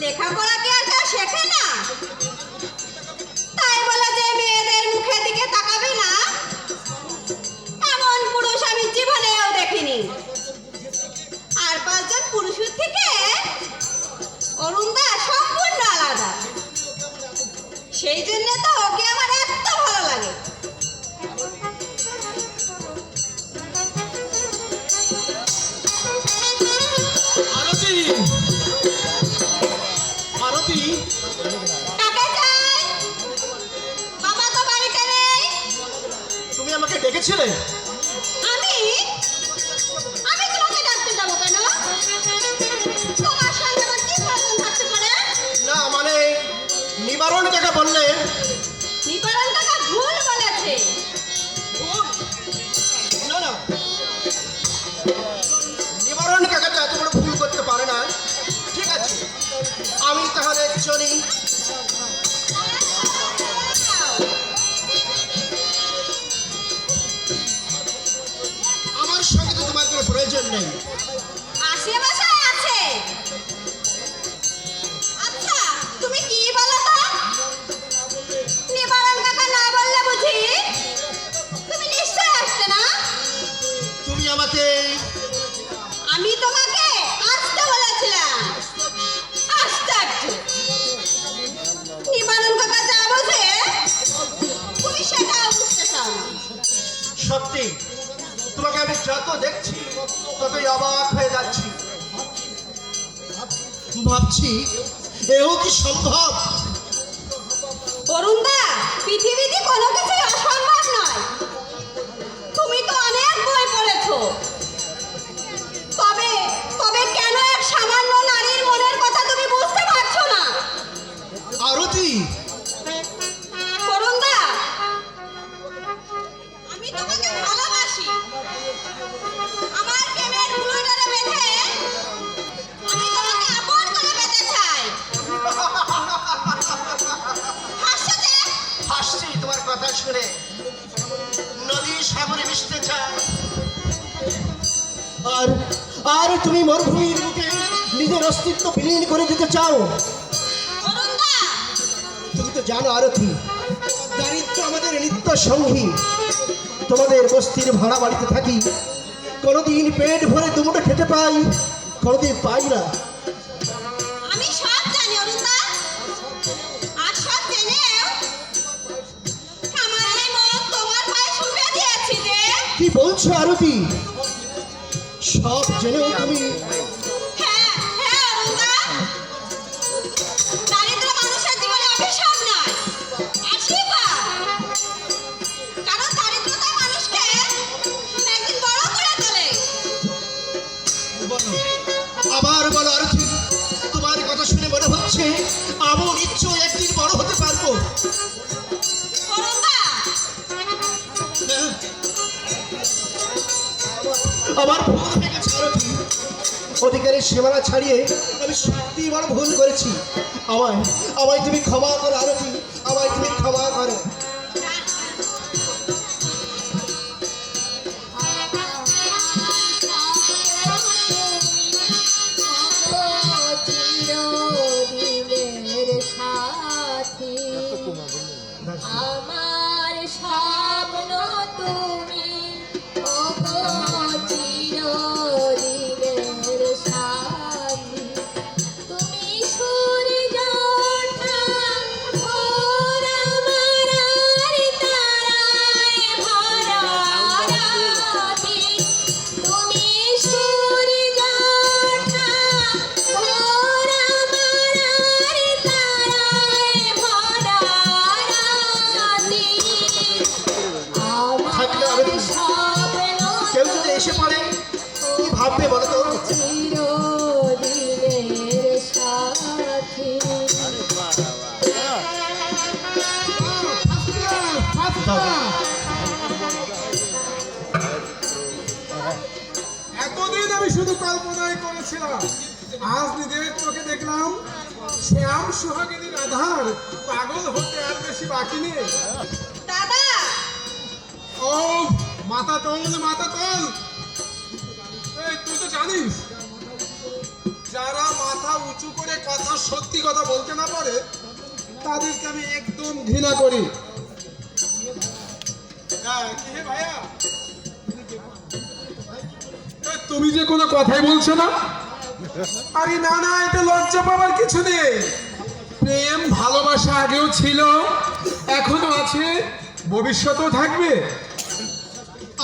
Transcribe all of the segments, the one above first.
লেখাপড়া কি আর কেউ শেখে না? তাই বলে যে মেয়েদের মুখের দিকে তাকাবে না এমন পুরুষ আমি জীবনেও দেখিনি। আর 5 জন পুরুষের থেকে অরুণদা সম্পূর্ণ আলাদা। সেই জন্য তো ওকে আমার এত ভালো লাগে। আরতি, আরতি, কাকে চাই? বাবা তো বাড়িতে নেই। তুমি আমাকে ডেকেছিলে? আমি আমি তোমাকে ডাকতে যাবো কেন? তোমার সঙ্গে আমার কি প্রয়োজন থাকতে পারে? না মানে নিবারণ কাকা বললে। নিবারণ কাকা ভুল বলেছে। না না, নিবারণ কাকা তো এত বড় ভুল করতে পারে না। ঠিক আছে, আমি তাহলে চলি। আমার সঙ্গে তো তোমার কোনো প্রয়োজন নেই। আশেপাশে আছে। আচ্ছা তুমি কি বলো তো? নিবারণ কাকা না বললে বুঝি তুমি নিশ্চয় আসতে না? তুমি আমাকে আমি তোমাকে আসতে বলেছিলাম। আশ্চর্য, নিবারণ কাকা যা বোঝে তুমি সেটাও বুঝতে চাও না। সত্যি তোমাকে আমি যত দেখছি ততই অবাক হয়ে যাচ্ছি। ভাবছি এও কি সম্ভব? অরুণদা, পৃথিবীতে কোনো কিছুই অসম্ভব নয়। তুমি তো অনেক বই পড়েছো। তবে তবে কেন এক সামান্য নারীর মনের কথা তুমি বুঝতে পারছো না? আরতি, অরুণদা, আমি তোমাকে ভালোবাসি। আমার প্রেমের ভুলটারে বেঁধে আমি তোমাকে আপন করে পেতে চাই। হাসছো যে? হাসছি তোমার কথা শুনে। নদী সাগরে মিশতে চায়, আর আর তুমি মরুভূমির বুকে নিজের অস্তিত্ব বিলীন করে দিতে চাও। অরুণদা, তুমি তো জানো আরতি, দারিদ্র আমাদের নিত্য সঙ্গী। তোমাদের বস্তির ভাড়া বাড়িতে থাকি, কোনোদিন পেট ভরে দুমুঠো খেতে পাই, কোনোদিন পাই না। আমি সব জানি অরুণদা। আর সব জেনেও আমার এই মন তোমার পায়ে শুবে দিয়েছি যে। কি বলছো আরতি? সব জেনেও তুমি? হ্যাঁ হ্যাঁ অরুণদা, দারিদ্র মানুষের জীবনে অভিশাপ নয়, আশীর্বাদ। কারণ দারিদ্রতা মানুষকে একদিন বড় করে তোলে। বলো, আবার বলো আরতি। তোমার কথা শুনে মনে হচ্ছে আমিও নিশ্চয় একদিন বড় হতে পারবো। অরুণদা, আমার ভুল হয়ে গেছে আরতি। অধিকারের সীমানা ছাড়িয়ে আমি সত্যি বড় ভুল করেছি। আমায় আমায় তুমি ক্ষমা করো আরতি, আমায় তুমি ক্ষমা করো। আমার স্বপ্ন তুমি ওগো চিরদিনের সাথী। তুমি সূর্য ওঠা ভোর আমার তারায় ভরা রাতি। তুমি সূর্য ওঠা ভোর আমার তারায় ভরা রাতি। থাকলে আমার আরতি, স্বপ্ন কেউ যদি এসে পড়ে কি ভাববে বলো তো? চিরদিনের সাথী। এতদিন আমি শুধু কল্পনাই করেছিলাম, আজ নিজের চোখে দেখলাম শ্যাম সুহাগিনীর আধার। পাগল হতে আর বেশি বাকি নেই। দাদা, ও মাথা তোল, মাথা তোল। এই তুই তো জানিস, যারা মাথা উঁচু করে কথা সত্যি বলতে না পারে তাদেরকে আমি একদম ঘৃণা করি। কি হে ভাইয়া, তুমি যে কোনো কথাই বলছো না? আরে না না, এটা লজ্জা পাওয়ার কিছু নেই। প্রেম ভালোবাসা আগেও ছিল, এখনো আছে, ভবিষ্যতেও থাকবে।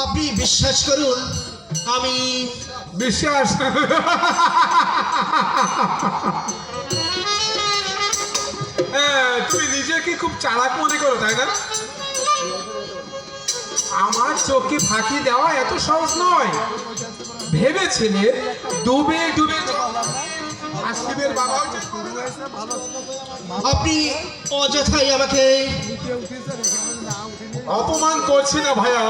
আপনি বিশ্বাস করুন, আমি বিশ্বাস তুমি নিজেকে খুব চালাক মনে করো, তাই না? আমার চোখে ফাঁকি দেওয়া এত সহজ নয়। ভেবেছিলে ডুবে ডুবে হাসিবের বাবা আপনি অযথাই আমাকে অপমান করছি না ভাইয়া,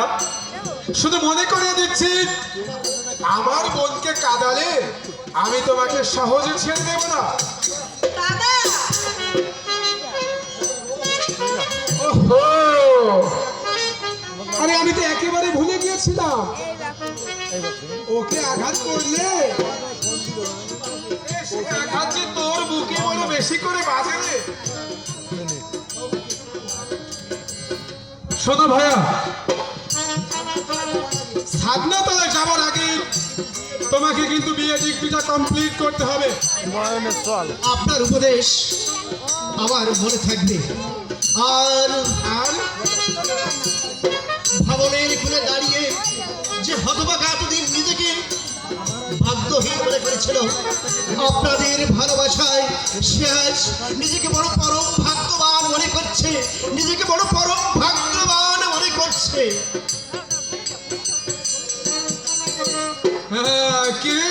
শুধু মনে করিয়ে দিচ্ছি, আমার বোনকে কাঁদালে আমি তোমাকে সহজে ছেড়ে দেব না। দাদা, ওহো, আরে আমি তো একেবারে ভুলে গিয়েছিলাম, ওকে আঘাত করলে সে আঘাত যে তোর বুকে বড় বেশি করে বাজে রে। শোনো ভাইয়া, সাধনাতলায় যাবার আগে তোমাকে কিন্তু বিয়ে ডিগ্রিটা কমপ্লিট করতে হবে। আপনার উপদেশ আমার মনে থাকবে। আর আর ভবনের কোণে দাঁড়িয়ে যে হতভাগা এতদিন নিজেকে ভাগ্যহীন মনে করেছিল, আপনাদের ভালোবাসায় সে আজ নিজেকে বড় পরম ভাগ্যবান মনে করছে, নিজেকে বড় পরম ভাগ্যবান মনে করছে। কে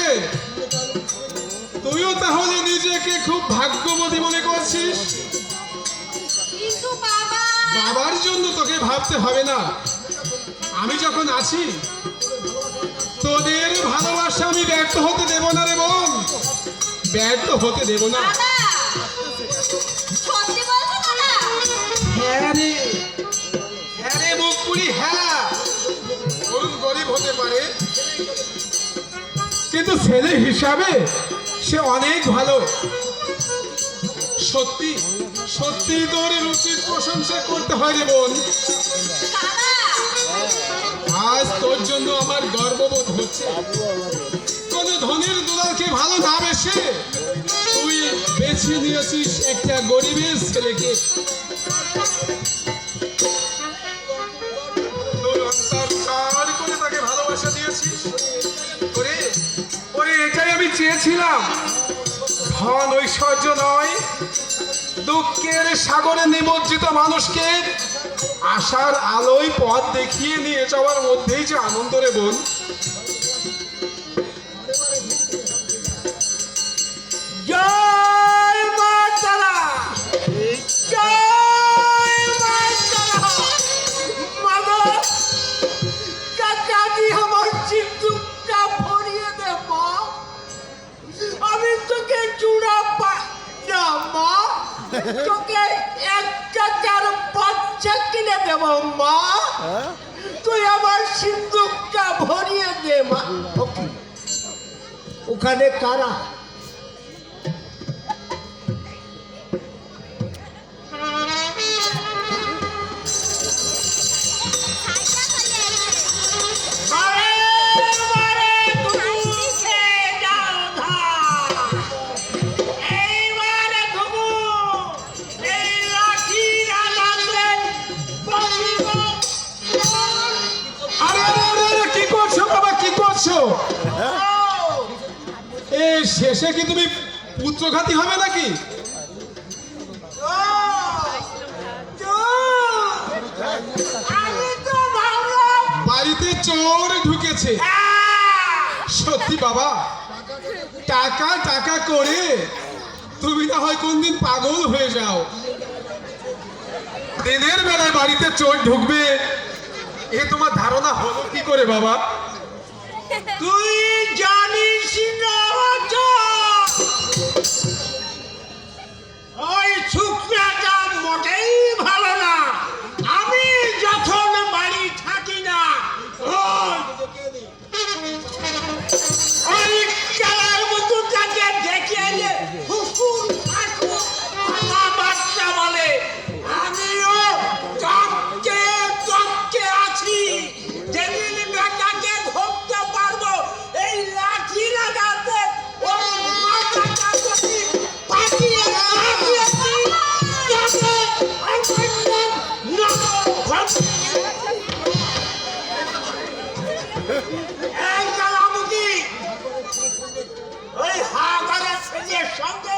তুইও তাহলে নিজেকে খুব ভাগ্যবতী মনে করছিস? কিন্তু বাবা, বাবার জন্য তোকে ভাবতে হবে না, আমি যখন আছি তোদের ভালোবাসা আমি ব্যর্থ হতে দেব না রে বোন, ব্যর্থ হতে দেব না। দাদা, সত্যি বলছো দাদা? হ্যাঁ রে, হ্যাঁ রে মুখপুরি, হ্যাঁ। অরুণ গরিব হতে পারে, কিন্তু ছেলে হিসাবে সে অনেক ভালো। সত্যি সত্যি তোর উচিত প্রশংসা করতে হয় রে বোন। দাদা, আজ তোর জন্য আমার গর্ববোধ হচ্ছে। কোন ধনীর দুলালকে ভালো না বেসে তুই বেছে নিয়েছিস একটা গরিবের ছেলেকে। তোর অন্তর ছাড় করে তাকে ভালোবাসা দিয়েছিস। ওরে ওরে, এটাই আমি চেয়েছিলাম। ধন ঐশ্বর্য নয়, দুঃখের সাগরে নিমজ্জিত মানুষকে আশার আলোয় পথ দেখিয়ে নিয়ে যাওয়ার মধ্যেই যে আনন্দ রে বোন। জয় মা তারা, জয় মা তারা। মাগো, কাকাজি আমার চিন্তুটা ভরিয়ে দে মা, আমি তোকে চূড়া না মা, তোকে একটা চার বাচ্চা কিনে দেব মা, তুই আমার সিন্ধুকটা ভরিয়ে দে মা। ওখানে কারা? এই শেষে কি তুমি পুত্রঘাতী হবে নাকি? বাড়িতে চোর ঢুকেছে। সত্যি বাবা, টাকা টাকা করে তুমি না হয় কোনদিন পাগল হয়ে যাও। দিনের বেলায় বাড়িতে চোর ঢুকবে এ তোমার ধারণা হলো কি করে বাবা? তুই জানিস না ওই শুকনাটা মোটেই ভালো না। আমি যখন বাড়ি থাকি না ওই কালার মতো তাকে দেখে এলে হুকুর লোকের সঙ্গে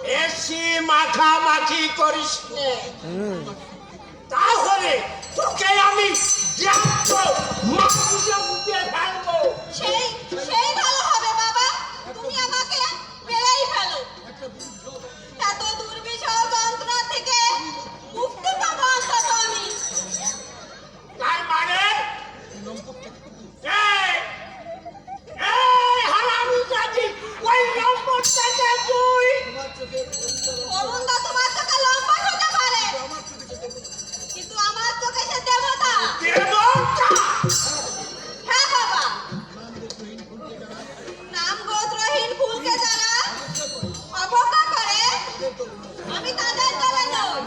বেশি মাখামাখি করিস নে। তাহলে তোকে আমি জ্যান্ত মাটিতে উঠে ফেলবো। সেই সেই ভালো হবে বাবা, তুমি আমাকে মেরেই ফেলো। এত দুর্বিষহ যন্ত্রণা থেকে মুক্তি পাবো অন্তত আমি। তার মানে এই, এই হারামজাদি, ওই নম্বরটাকে তুই অরুণদা তোমার চোখে লম্বা হতে পারে, কিন্তু আমার চোখে সে দেবতা। দেবতা। হ্যাঁ বাবা, নাম গোত্রহীন ফুলকে যারা অবজ্ঞা করে আমি তাদের দলে নই।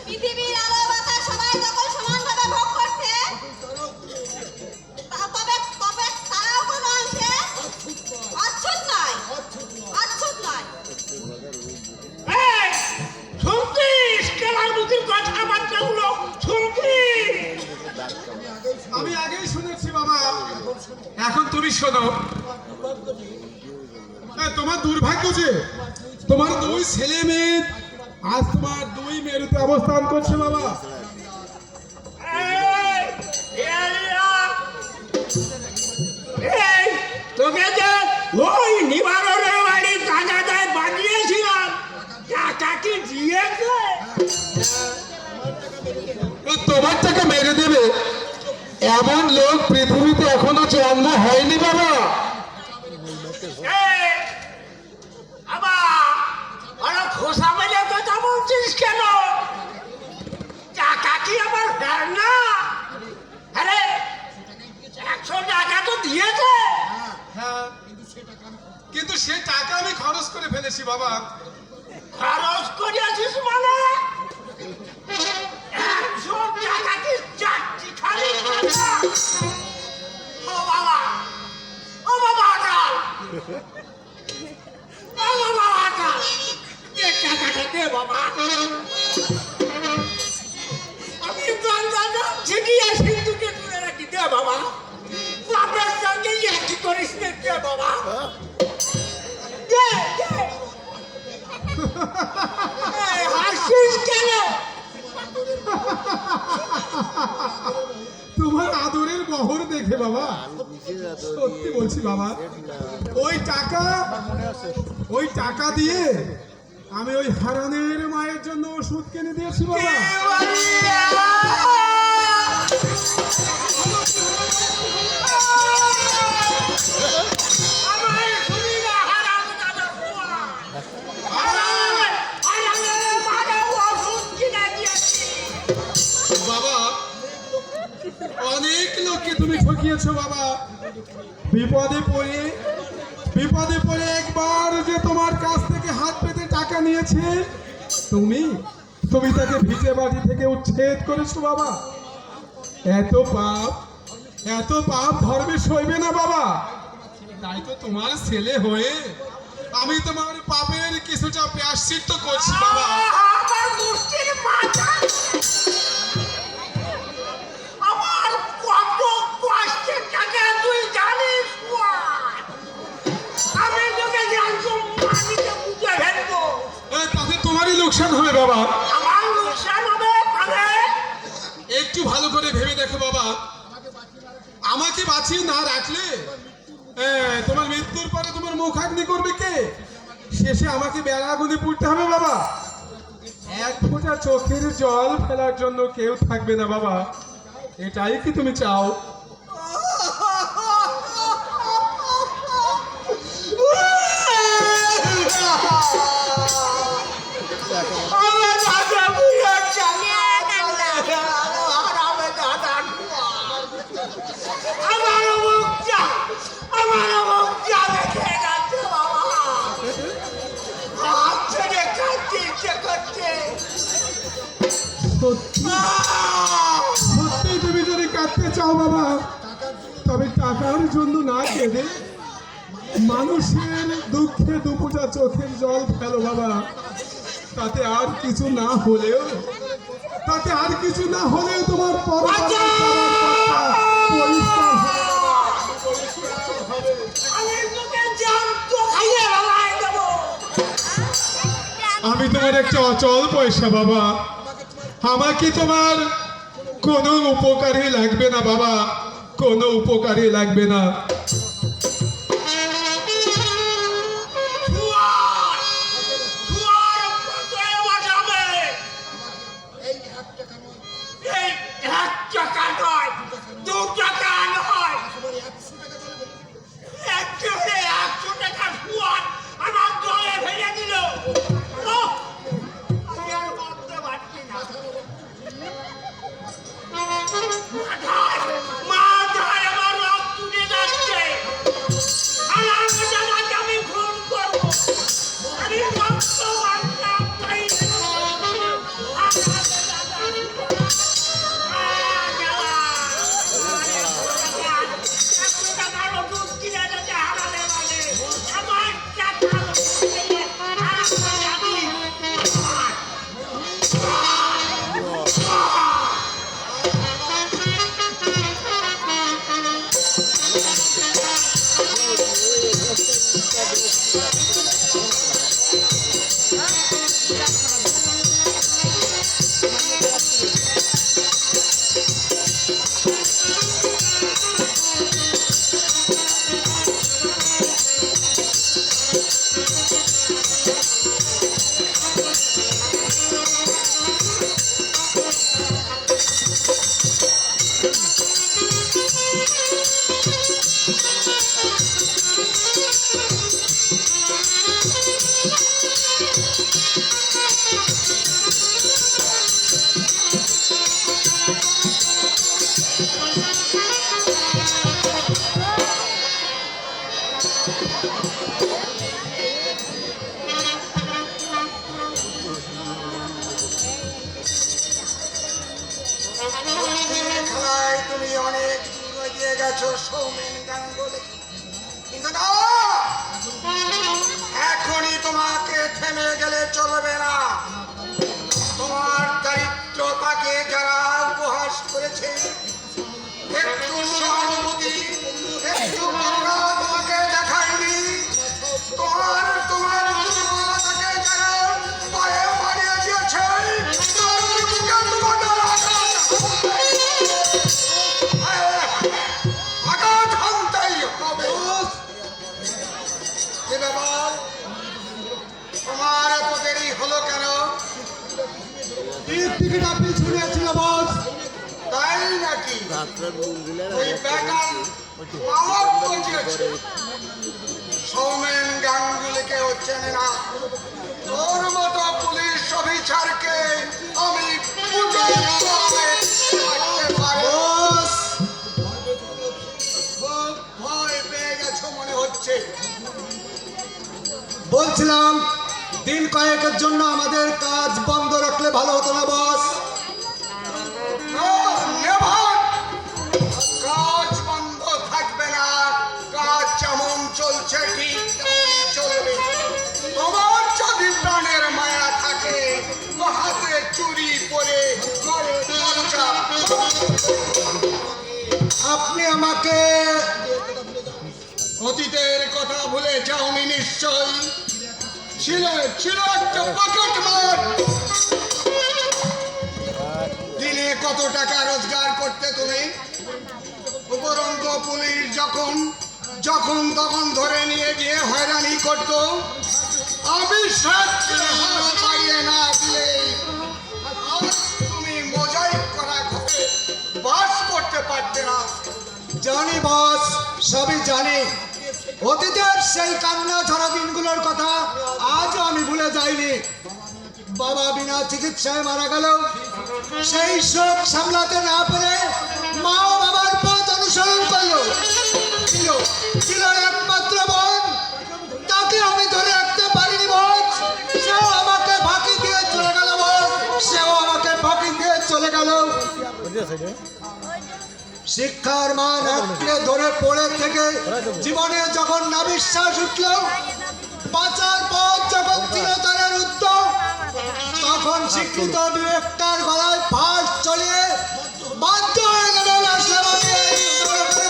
পৃথিবীর আলো বাতাস সবাই যখন সমানভাবে ভোগ করছে, তবে তবে তারাও কোনো অংশে অচ্ছুত নয়, অচ্ছুত নয়। এই, শুনছিস কেলামুতির কথাবার্তাগুলো? শুনছিস? আমি আগেই শুনেছি বাবা, এখন তুমি শোনো। তোমার দুর্ভাগ্য যে তোমার দুই ছেলে মেয়ে আজ তোমার দুই মেরুতে অবস্থান করছে বাবা। এই, এলিয়া, এই, তোকে যে ওই নিবারণের বাড়ি কাজাদায় বানিয়েছিলাম, টাকা কি দিয়েছে? তোমার টাকা মেরে দেবে এমন লোক পৃথিবীতে এখনো জন্ম হয়নি বাবা। এই, আবার ওরা খোসা মেরে কথা বলছিস কেন? টাকা কি আবার ফের না? আরে 100 টাকা তো দিয়েছে। হ্যাঁ, কিন্তু সে টাকা আমি খরচ করে ফেলেছি বাবা। খরচ করিয়াছিস মানে 100 টাকা কি চারটি খালি টাকা? ও বাবা, ও বাবা আকাল, ও বাবা আকাল, এ টাকাটা দে বাবা। আমি গঙ্গা ছিটিয়ে সিন্ধুকে তুলে রাখি, দে বাবা। বাপের সঙ্গে একই করিস নে, দে বাবা, দে, দে। এই, হাসিস কেন? তোমার আদরের বহর দেখে বাবা সত্যি বলছি বাবা, ওই টাকা দিয়ে আমি ওই হারানের মায়ের জন্য ওষুধ কিনে দিয়েছি বাবা। বাবা অনেক লোককে তুমি ঠকিয়েছো বাবা। বিপদে পড়ে একবার যে তোমার কাছ থেকে হাত পেতে টাকা নিয়েছে, তুমি তাকে ভিটে বাড়ি থেকে উচ্ছেদ করেছো বাবা। এত পাপ ধর্মে সইবে না বাবা। তাই তো তোমার ছেলে হয়ে আমি তোমার পাপের কিছুটা প্রায়শ্চিত্ত করছি বাবা। আমার মুষ্টির মাথা, আমার কত কষ্টের টাকা তুই জানিস? আমি তোকে জানতো মাটিতে পুঁতে ফেলবো। তাতে তোমারই লোকসান হবে বাবা। আমার লোকসান হবে মানে? একটু ভালো করে ভেবে দেখো বাবা, আমাকে বাঁচিয়ে না রাখলে তোমার মৃত্যুর পরে তোমার মুখাগ্নি করবে কে? শেষে আমাকে বেড়া আগুনে পুড়তে হবে বাবা। এক ফোঁটা চোখের জল ফেলার জন্য কেউ থাকবে না বাবা। এটাই কি তুমি চাও? আমার দাদা বুড়ো জানে আমার দাদা, আমার মুখটা দেখে যাচ্ছে বাবা। হাত ছেড়ে কাঁদতে ইচ্ছে করছে। সত্যি তুমি যদি কাঁদতে চাও বাবা, তবে টাকার জন্য না কেঁদে মানুষের দুঃখে দুপুটা চোখের জল ফেলো বাবা। তাতে আর কিছু না হলেও তোমার পরিষ্কার হবে। আমি তোকে আমি তোমার একটা অচল পয়সা বাবা, আমার কি তোমার কোনো উপকারই লাগবে না বাবা, কোনো উপকারই লাগবে না। জুয়ার! জুয়ার কত বাজাবে? এই 1 টাকা নয়, 2 টাকা নয়, একেবারে 100 টাকা জুয়ার আমার দলে ভেঙে দিল। ওহ! আমি আর ভাবতে পারছি না। মাথায় আমার রক্ত উঠে যাচ্ছে। আমার দাদাকে আমি খুন করবো। আমি রক্ত মারলাম তাই খেলায় তুমি অনেক দূর এগিয়ে গেছো সৌমেন গাঙ্গুলি, কিন্তু না, এখনই তোমাকে থেমে গেলে চলবে না। তোমার দারিদ্রতাকে যারা উপহাস করেছে, একটু সহানুভূতি, একটু করুণা তোমাকে দেখায়নি। তোমার দুর্বলতাকে যারা পায়ে মারিয়ে দিয়েছে, তাদের বুকে তোমাদের আঘাত হানতেই হবে। কি ব্যাপার, তোমার এত দেরি হলো কেন? ঈদ টিকিট আপনি শুনেছিল বস। তাই নাকি? ওই বেকার মালক বুঝিয়েছে। সৌমেন গাঙ্গুলিকেও চেনে না। তোর মতো পুলিশ অফিসারকে আমি পুলিশ মারতে পারি। বস, খুব ভয় পেয়ে গেছো মনে হচ্ছে। বলছিলাম দিন কয়েকের জন্য আমাদের কাজ বন্ধ রাখলে ভালো হতো না বস। নেভার! কাজ বন্ধ থাকবে না। কাজ যেমন চলছে ঠিক তেমনই চলবে। তোমার যদি প্রাণের মায়া থাকে, তো হাতে চুরি পরে ঘরে দরজা। আপনি আমাকে অতীতের কথা ভুলে যাওনি নিশ্চয়। ছিল একটা পকেট মার। দিনে কত টাকা রোজগার করতে তুমি? উপরন্ত পুলিশ যখন তখন ধরে নিয়ে গিয়ে হয়রানি করত। আমি হাত ছাড়িয়ে না দিলে আজ তুমি মোজাইক করা ঘরে বাস করতে পারতে না। জানি বস, সবই জানি। অতীতের সেই কান্না ঝরা দিনগুলোর কথা আজও আমি ভুলে যাইনি। বাবা বিনা চিকিৎসায় মারা গেল, সেই শোক সামলাতে না পেরে মা ও বাবার পথ অনুসরণ করলো। ছিল একমাত্র বোন, তাকে আমি ধরে রাখতে পারিনি বস। সেও আমাকে ফাঁকি দিয়ে চলে গেল বস, সেও আমাকে ফাঁকি দিয়ে চলে গেল। শিক্ষার মান আঁকড়ে ধরে পড়ে থেকে জীবনে যখন না বিশ্বাস উঠল, বাঁচার পথ যখন চিরতরের উদ্যোগ, তখন শিক্ষিত ডিরেক্টর গলায় ফাঁস চলিয়ে বাধ্য হয়ে গেলেন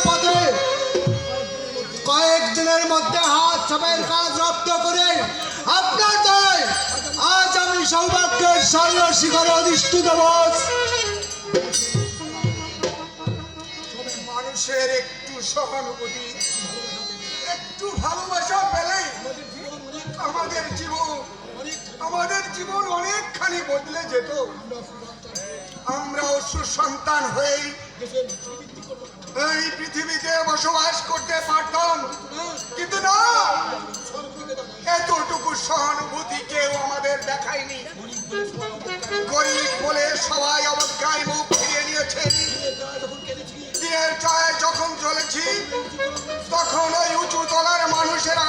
পথে। কয়েকদিনের মধ্যে হাত ছাপের কাজ রপ্ত করে আপনার দয় আজ স্বর্ণ শিখরে অধিষ্ঠিত বস। মানুষের একটু সহানুভূতি, একটু ভালোবাসা পেলেই আমাদের জীবন অনেকখানি বদলে যেত। আমরাও সুসন্তান হয়ে এই পৃথিবীতে বসবাস করতে পারতাম, কিন্তু না, এতটুকু সহানুভূতি কেউ আমাদের দেখায়নি। গরিব বলে সবাই অবজ্ঞায় মুখ ফিরিয়ে নিয়েছে। দিনের চায় যখন চলেছি, তখন ওই উঁচু তলার মানুষেরা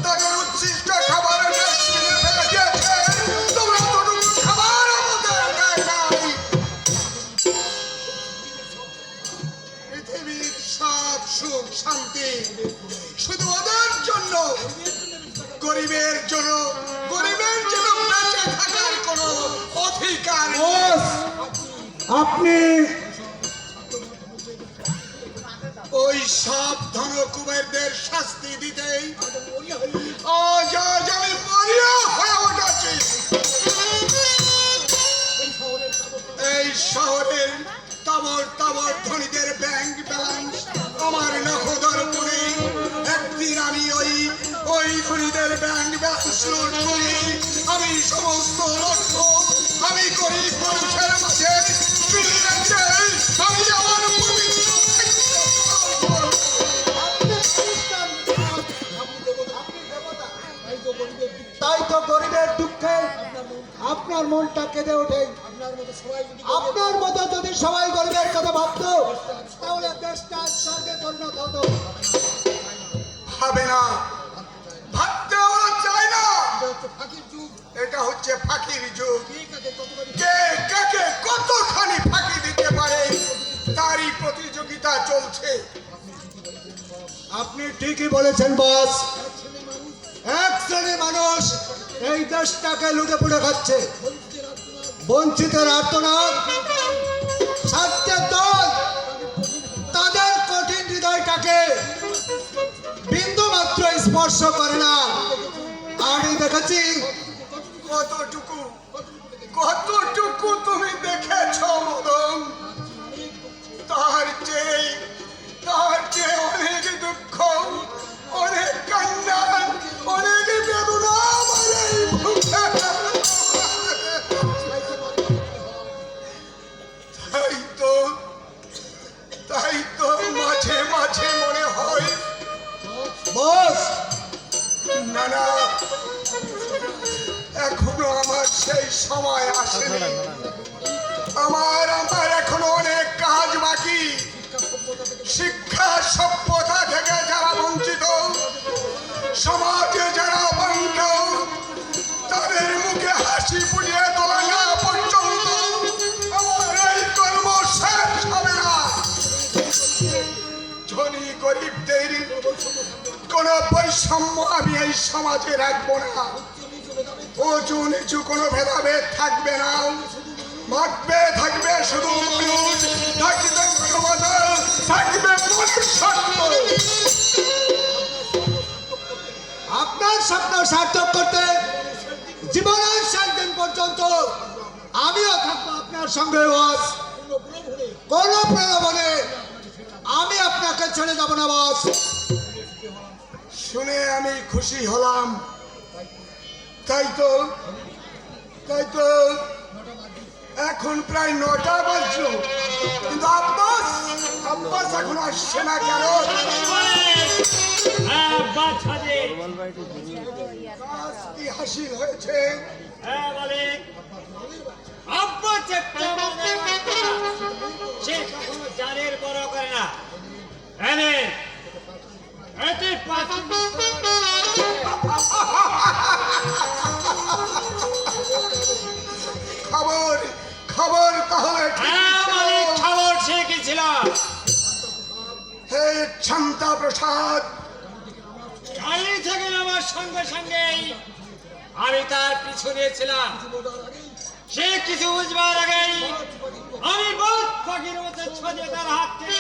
তাদের উচ্ছিষ্ট খাবার ডাস্টবিনে ফেলে দিয়েছে। তোমরা এতটুকু খাবার আমাদের দেয় নাই। পৃথিবীর সব সুখ শান্তি শুধু ওদের জন্য, গরিবের জন্য বেঁচে থাকার কোনো অধিকার নেই। বস, আপনি ওই সব ধনকুবেরদের শাস্তি দিতেই আজ আমি মরিয়া হয়ে উঠেছি। এই শহরের তাবর ধনীদের ব্যাংক ব্যালেন্স আমার নখদর্পণে। একদিন আমি ওই ধনীদের ব্যাংক ব্যালেন্স লুট করি। আমি সমস্ত অর্থ আমি গরিব মানুষের মাঝে বিলিয়ে দেই। আমি আমার পবিত্র তাই তো গরিবের দুঃখে আপনার মনটা কেঁদে ওঠে। আপনার মতো যদি সবাই গরিবের কথা ভাবতো, তাহলে দেশটা স্বর্গে পরিণত হতো। হবে না, ভাবতেও চায় না। এটা হচ্ছে ফাঁকির যুগ। কে কাকে কতখানি ফাঁকি দিতে পারে তারই প্রতিযোগিতা চলছে। আপনি ঠিকই বলেছেন বস। এক শ্রেণীর মানুষ এই দেশটাকে লুটে পুটে খাচ্ছে। বঞ্চিতের আর্তনাদ, স্বার্থের দল তাদের কঠিন হৃদয়টাকে বিন্দু মাত্র স্পর্শ করে না। আমি দেখেছি কতটুকু তুমি দেখেছ মদন? তার চেয়ে অনেক দুঃখ, অনেক কান্না, অনেক বেদনা আমার এই বুকে। তাই তো মাঝে মাঝে মনে হয় বস, না, এখনো আমার সেই সময় আসেনি। আমার এখনো অনেক কাজ বাকি। শিক্ষা সভ্যতা থেকে যারা বঞ্চিত, সমাজে যারা অবঙ্গ, তাদের মুখে হাসি ফুটিয়ে তোলা না পর্যন্ত আমার এই কর্ম শেষ হবে না। ধনী গরিবদের কোনো বৈষম্য আমি এই সমাজে রাখবো না। উঁচু নিচু কোনো ভেদাভেদ থাকবে না। থাকবে শুধু মানুষ, থাকবে মানবতা, থাকবে মনুষ্যত্ব। আপনার স্বপ্ন সার্থক করতে জীবনের শেষ দিন পর্যন্ত আমিও থাকবো আপনার সঙ্গে বস। কোন প্রলোভনে আমি আপনাকে ছেড়ে যাব না বস। শুনে আমি খুশি হলাম। তাই তো এখন প্রায় 9টা বাজলো, কিন্তু আব্বাস এখন আসছে না কেন? কি হাসিল হয়েছে? সে কখনো জানের বড় করে না। এনে এতে খবর তাহলে খবর শিখেছিলাম। হে শান্তা প্রসাদ, গাড়ি থেকে নামার সঙ্গে সঙ্গেই আমি তার পিছু নিয়েছিলাম। সে কিছু বুঝবার আগেই আমি বহুত ফাঁকির মতো ছড়িয়ে তার হাত থেকে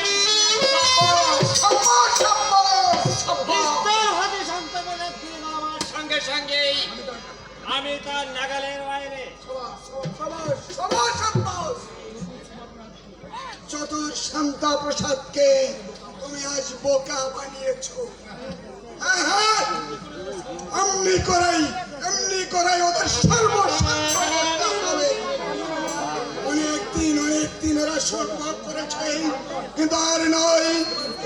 পিস্তল হাতে শান্ত প্রসাদ ফিরে নামার সঙ্গে সঙ্গেই আমি তার নাগালের বাইরে। চতুর শান্তা প্রসাদকে তুমি আজ বোকা বানিয়েছো। হ্যাঁ হ্যাঁ, এমনি করাই ওদের সর্বশান্ত করতে হবে। অনেকদিন ওরা সর্বভাব করেছে, কিন্তু আর নয়,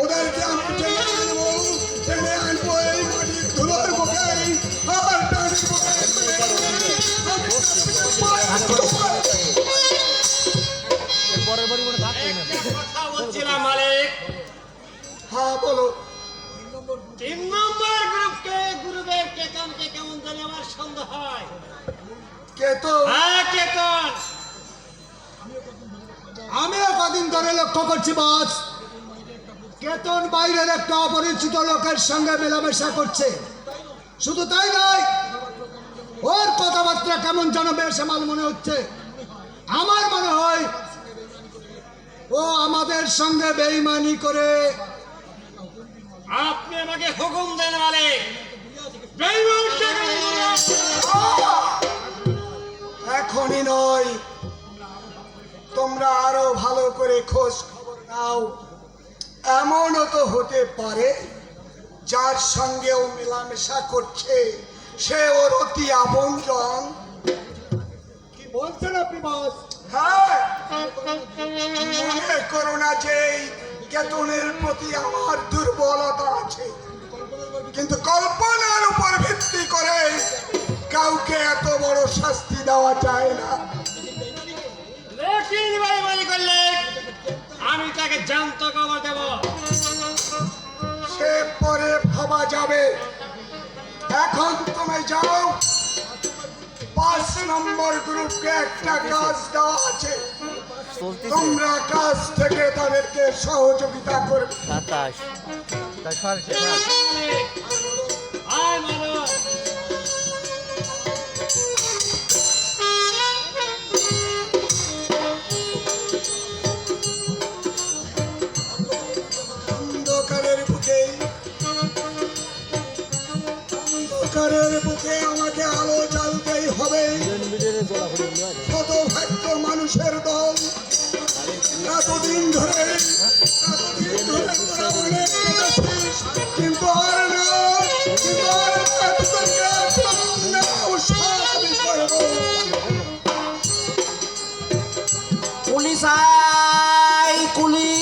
ওদেরকে আমি টেনে আনবো এই মাটির ধুলোর বুকে, আর টানের বুকে একটা কথা বলছিলাম মালিক। হ্যাঁ বলো। 3 নম্বর গ্রুপের কেতনকে কেমন জানি আমার সন্দেহ হয়। কে তো হ্যাঁ, কেতন। আমিও কদিন ধরে লক্ষ্য করছি বস, কেতন বাইরের একটা অপরিচিত লোকের সঙ্গে মেলামেশা করছে। শুধু তাই নয়, ওর কথাবার্তা কেমন যেন বেসামাল মনে হচ্ছে। আমার মনে হয় ও আমাদের সঙ্গে বেইমানি করে। আপনি আমাকে হুকুম দেন মালিক। বেঈমানটাকে এখনই নয়, তোমরা আরো ভালো করে খোঁজ খবর নাও। এমনও তো হতে পারে যার সঙ্গে ও মেলামেশা করছে সে ওর অতি আপনজন। কি বলছেন আপনি বস? হ্যাঁ, মনে করো না যে এই কেতনের প্রতি আমার দুর্বলতা আছে, কিন্তু কল্পনার উপর ভিত্তি করে কাউকে এত বড় শাস্তি দেওয়া যায় না। লেকিন বেঈমানি করলে আমি তাকে জ্যান্ত কবর দেব। সে পরে ভাবা যাবে। এখন তুমি যাও, 5 নম্বর গ্রুপকে একটা কাজ দেওয়া আছে, তোমরা কাজ থেকে তাদেরকে সহযোগিতা করবে। আয় মানব। অন্ধকারের বুকে আমাকে আলো জ্বালতেই হবে। হতভাগ্য মানুষের দল, এতদিন ধরে তোরা অনেক করেছিস, কিন্তু আর না, তোদেরকে সামনে উৎসাহিত করবো। কুলিসাই কুলি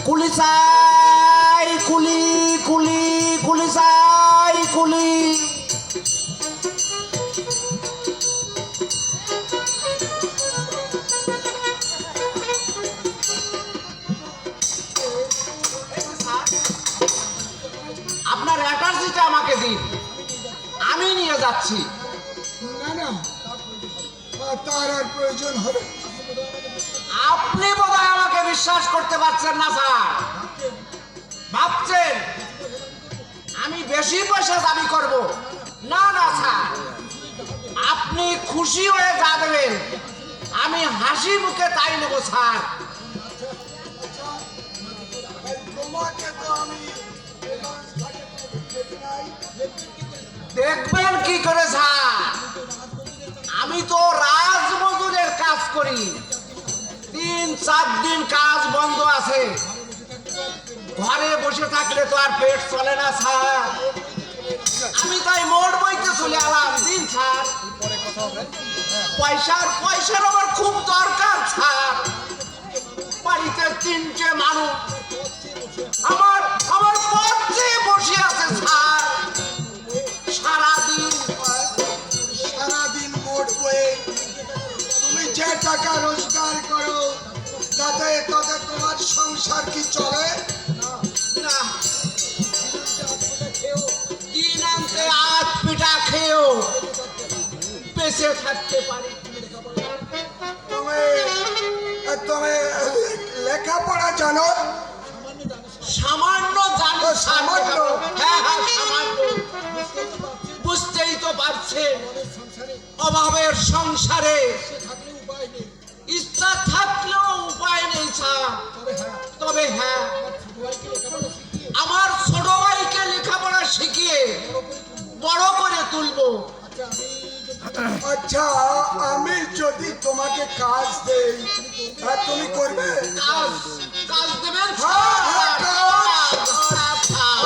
কুলিসাই কুলি কুলি কুলিসাই কুলি। আপনার অ্যাটার্জিটা আমাকে দিন, আমি নিয়ে যাচ্ছি। না না, তার আর প্রয়োজন হবে। আপনি বোধহয় আমাকে বিশ্বাস করতে পারছেন না স্যার। ভাবছেন আমি বেশি পয়সা দাবি করব? না না স্যার, আপনি খুশি হয়ে যা দেবেন আমি হাসি মুখে তাই নেব স্যার। তোমাকে তো আমি দেখবেন কি করে স্যার, আমি তো রাজমজুরের কাজ করি, 3-4 দিন কাজ বন্ধ আছে। ঘরে বসে থাকলে তো আর পেট চলে না স্যার। আমি তাই মোড় বইতে চলে এলাম দিন স্যার। পয়সার আমার খুব দরকার স্যার। বাড়িতে 3টে মানুষ আমার পথে বসে আছে স্যার। সারাদিন মোট বয়ে তুমি যে টাকা রোজগার করো তাতে তোমার সংসার কি চলে? না, দিন আনতে আধ পিঠা খেয়েও বেঁচে থাকতে পারি। তুমি লেখাপড়া জানো? সামান্য জানো? সামান্য? হ্যাঁ হ্যাঁ সামান্য। বুঝতেই তো পারছেন অভাবের সংসারে ইচ্ছা থাকলেও উপায় নেই স্যার। তবে হ্যাঁ, আমার ছোট ভাইকে লেখাপড়া শিখিয়ে বড় করে তুলবো। আচ্ছা, আমি যদি তোমাকে কাজ দেই, তুমি করবে? কাজ কাজ দেবেন হ্যাঁ, হ্যাঁ, কাজ।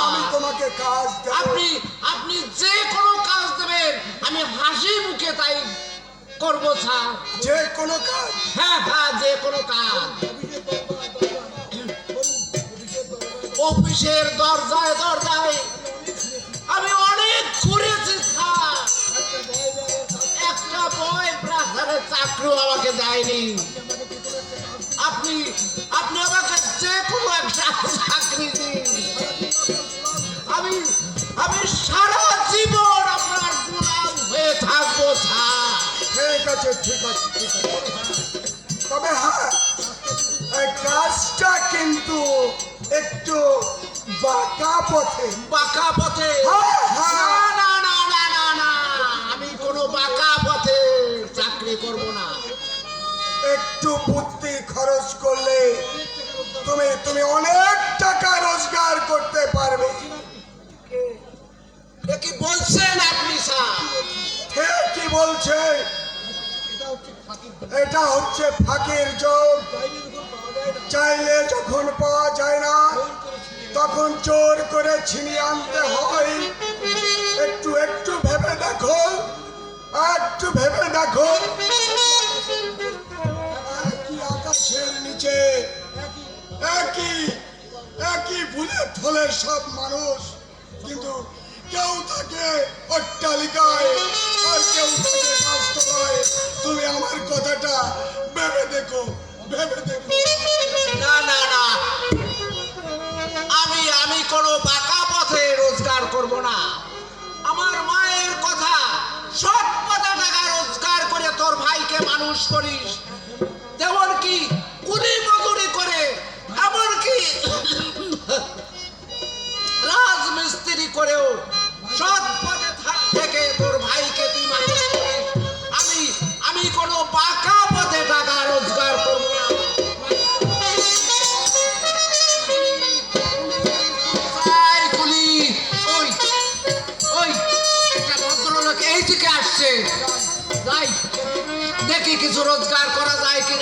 আমি তোমাকে কাজ দেব। আপনি আপনি যে কোনো কাজ দেবেন আমি হাসি মুখে তাই করবো স্যার। যে কোনো কাজ? হ্যাঁ হ্যাঁ, যে কোনো কাজ। অফিসের দরজায় দরজায় আমি অনেক ঘুরেছি স্যার, একটা বয় ব্রাদারের চাকরি আমাকে দেয়নি। আপনি আপনি আমাকে যে কোনো একটা চাকরি দিন, আমি আমি সারা জীবন আপনার গোলাম হয়ে থাকবো স্যার। ঠিক আছে, ঠিক আছে, ঠিক আছে। তবে হ্যাঁ, এই কাজটা কিন্তু একটু বাঁকা পথে। বাঁকা পথে? হ্যাঁ, হ্যাঁ। না না না না না না, আমি কোনো বাঁকা পথে চাকরি করব না। একটু বুদ্ধি খরচ করলে তুমি তুমি অনেক টাকা রোজগার করতে পারবে। এ কি বলছেন আপনি স্যার? ঠিকই বলছে। এটা হচ্ছে ফাঁকির যোগ। চাইলে যখন পাওয়া যায় না তখন জোর করে ছিনিয়ে আনতে হয়। একটু একটু ভেবে দেখো, একটু ভেবে দেখো। একই আকাশের নিচে একই একই ফুলের ফলের সব মানুষ, কিন্তু কেউ থাকে অট্টালিকায় আর কেউ থাকে গাছতলায়। তুমি আমার কথাটা ভেবে দেখো, ভেবে দেখো। না না না, আমি কোনো বাঁকা পথে রোজগার করব না। আমার মায়ের কথা, সৎ পথে টাকা রোজগার করে তোর ভাইকে মানুষ করিস, তেমন কি কুলি মজুরি করে, এমনকি রাজমিস্ত্রি করেও সৎ পথে থেকে তোর ভাইকে তুই মানুষ করিস। আমি কোনো বাঁকা পথে টাকা রোজগার করব না। এই কুলি, ওই ওই একটা ভদ্রলোক এই দিকে আসছে, যাই দেখি কিছু রোজগার করা যায় কি।